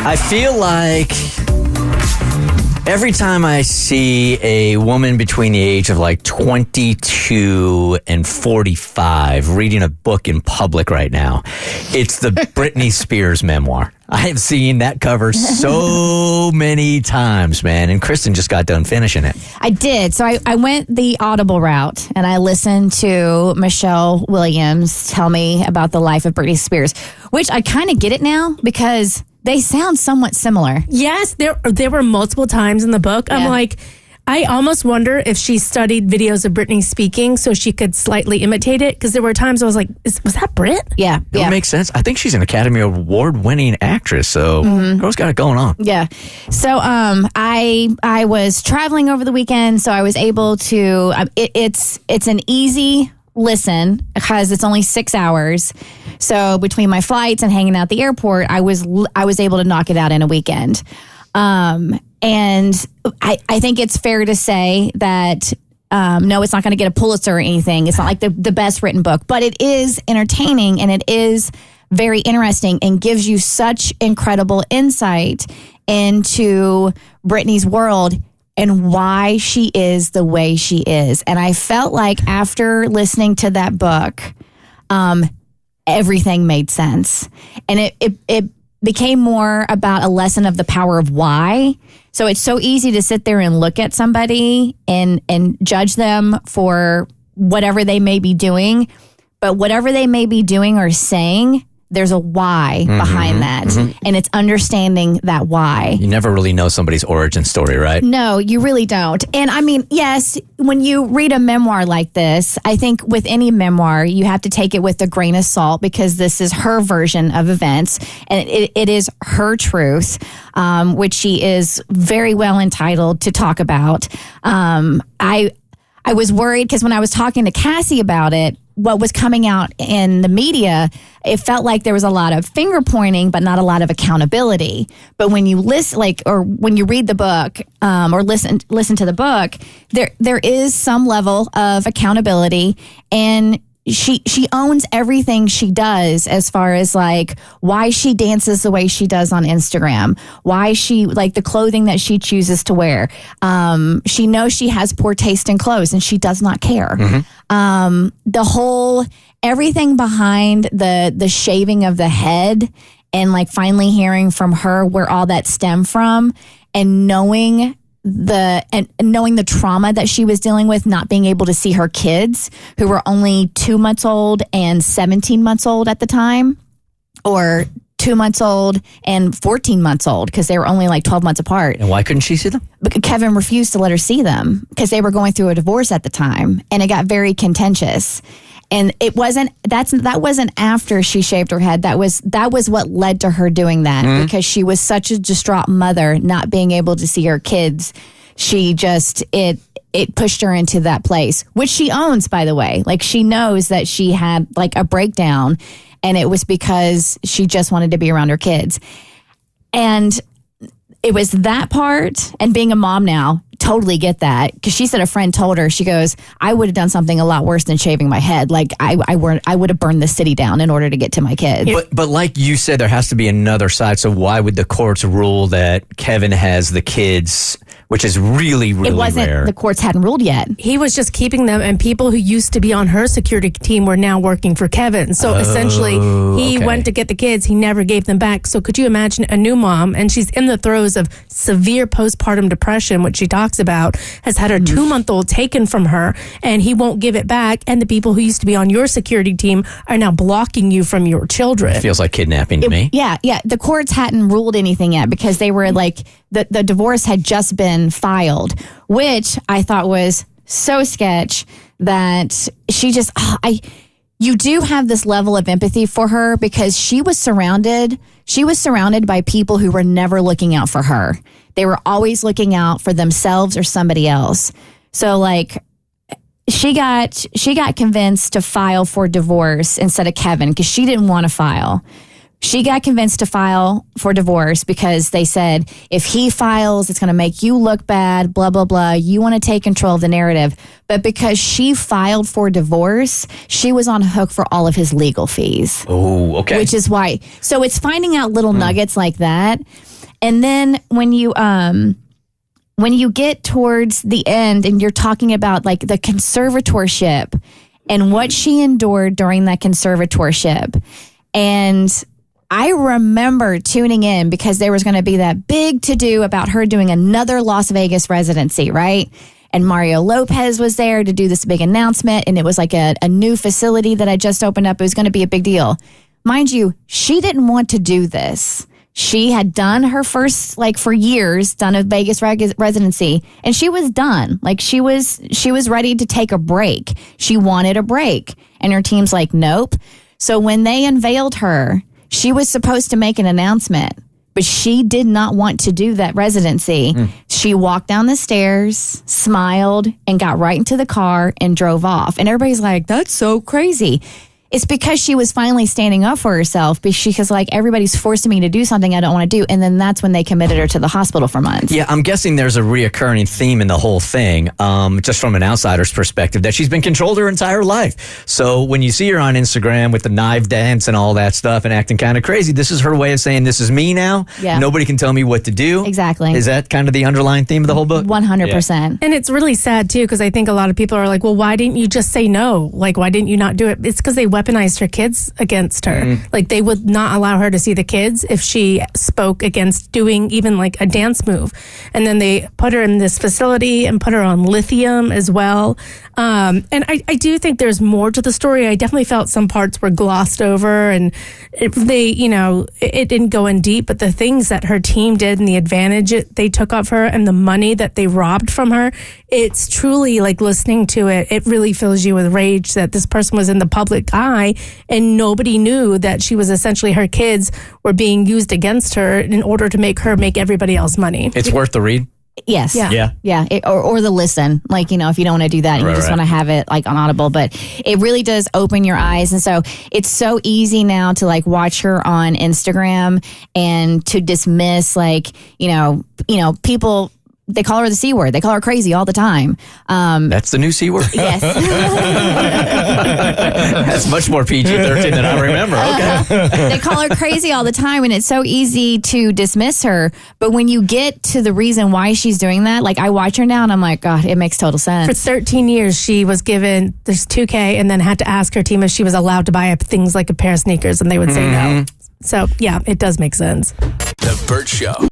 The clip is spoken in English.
I feel like every time I see a woman between the age of like 22 and 45 reading a book in public right now, it's the Britney Spears memoir. I have seen that cover so many times, man. And Kristin just got done finishing it. I did. So I went the Audible route and I listened to Michelle Williams tell me about the life of Britney Spears, which I kind of get it now because they sound somewhat similar. Yes, there were multiple times in the book. I'm like, I almost wonder if she studied videos of Britney speaking so she could slightly imitate it. Because there were times I was like, was that Brit? Yeah. It makes sense. I think she's an Academy Award-winning actress, so girl's got it going on. Yeah. So I was traveling over the weekend, so I was able to, it's an easy listen because it's only 6 hours. So between my flights and hanging out at the airport, I was able to knock it out in a weekend. And I think it's fair to say that no, it's not going to get a Pulitzer or anything. It's not like the best written book, but it is entertaining and it is very interesting and gives you such incredible insight into Britney's world and why she is the way she is. And I felt like after listening to that book, everything made sense. And it became more about a lesson of the power of why. So it's so easy to sit there and look at somebody and judge them for whatever they may be doing. But whatever they may be doing or saying, there's a why behind that. And it's understanding that why. You never really know somebody's origin story, right? No, you really don't. And I mean, yes, when you read a memoir like this, I think with any memoir, you have to take it with a grain of salt because this is her version of events and it is her truth, which she is very well entitled to talk about. I was worried because when I was talking to Cassie about it, what was coming out in the media, it felt like there was a lot of finger pointing, but not a lot of accountability. But when you listen, or when you read the book, or listen to the book, there is some level of accountability, and she owns everything she does as far as like why she dances the way she does on Instagram, why she like the clothing that she chooses to wear. She knows she has poor taste in clothes and she does not care. The whole everything behind the shaving of the head and like finally hearing from her where all that stemmed from and knowing the trauma that she was dealing with, not being able to see her kids who were only 2 months old and 17 months old at the time, or 2 months old and 14 months old because they were only like 12 months apart. And why couldn't she see them? Kevin refused to let her see them because they were going through a divorce at the time, and it got very contentious. And that wasn't after she shaved her head. That was what led to her doing that because she was such a distraught mother, not being able to see her kids. She just, it pushed her into that place, which she owns, by the way. Like she knows that she had like a breakdown and it was because she just wanted to be around her kids. And it was that part, and being a mom now, totally get that. Because she said a friend told her, she goes, I would have done something a lot worse than shaving my head. Like I would have burned the city down in order to get to my kids. But like you said, there has to be another side. So why would the courts rule that Kevin has the kids, which is really, really it wasn't, rare? The courts hadn't ruled yet. He was just keeping them, and people who used to be on her security team were now working for Kevin. So essentially, he went to get the kids. He never gave them back. So could you imagine a new mom, and she's in the throes of severe postpartum depression, which she talks about, has had her 2-month-old taken from her, and he won't give it back. And the people who used to be on your security team are now blocking you from your children. It feels like kidnapping to me. Yeah. The courts hadn't ruled anything yet because they were like, the divorce had just been filed, which I thought was so sketch that she just, you do have this level of empathy for her because she was surrounded by people who were never looking out for her. They were always looking out for themselves or somebody else. So like she got convinced to file for divorce instead of Kevin because she didn't want to file. She got convinced to file for divorce because they said, if he files, it's going to make you look bad, blah, blah, blah. You want to take control of the narrative. But because she filed for divorce, she was on hook for all of his legal fees. Oh, okay. Which is why. So it's finding out little nuggets like that. And then when you get towards the end and you're talking about like the conservatorship and what she endured during that conservatorship. And I remember tuning in because there was going to be that big to-do about her doing another Las Vegas residency, right? And Mario Lopez was there to do this big announcement. And it was like a new facility that had just opened up. It was going to be a big deal. Mind you, she didn't want to do this. She had done her first, like for years, done a Vegas residency, and she was done. Like she was ready to take a break. She wanted a break. And her team's like, nope. So when they unveiled her, she was supposed to make an announcement, but she did not want to do that residency. She walked down the stairs, smiled, and got right into the car and drove off. And everybody's like, that's so crazy. It's because she was finally standing up for herself because like everybody's forcing me to do something I don't want to do. And then that's when they committed her to the hospital for months. Yeah, I'm guessing there's a reoccurring theme in the whole thing, just from an outsider's perspective, that she's been controlled her entire life. So when you see her on Instagram with the knife dance and all that stuff and acting kind of crazy, this is her way of saying, this is me now. Yeah. Nobody can tell me what to do. Exactly. Is that kind of the underlying theme of the whole book? 100%. And it's really sad too, because I think a lot of people are like, well, why didn't you just say no? Like, why didn't you not do it? It's because they weaponized her kids against her. Like, they would not allow her to see the kids if she spoke against doing even like a dance move. And then they put her in this facility and put her on lithium as well. And I do think there's more to the story. I definitely felt some parts were glossed over and it didn't go in deep, but the things that her team did and the advantage they took of her and the money that they robbed from her, it's truly like listening to it. It really fills you with rage that this person was in the public eye and nobody knew that she was essentially, her kids were being used against her in order to make her make everybody else money. It's worth the read. Yes. Yeah. Or the listen, like, if you don't want to do that and you just want to have it like on Audible, but it really does open your eyes. And so it's so easy now to like watch her on Instagram and to dismiss like, people, they call her the C word. They call her crazy all the time. That's the new C word? Yes. That's much more PG-13 than I remember. Okay. They call her crazy all the time, and it's so easy to dismiss her. But when you get to the reason why she's doing that, like I watch her now and I'm like, God, it makes total sense. For 13 years, she was given this $2,000 and then had to ask her team if she was allowed to buy things like a pair of sneakers, and they would say no. So, yeah, it does make sense. The Bert Show.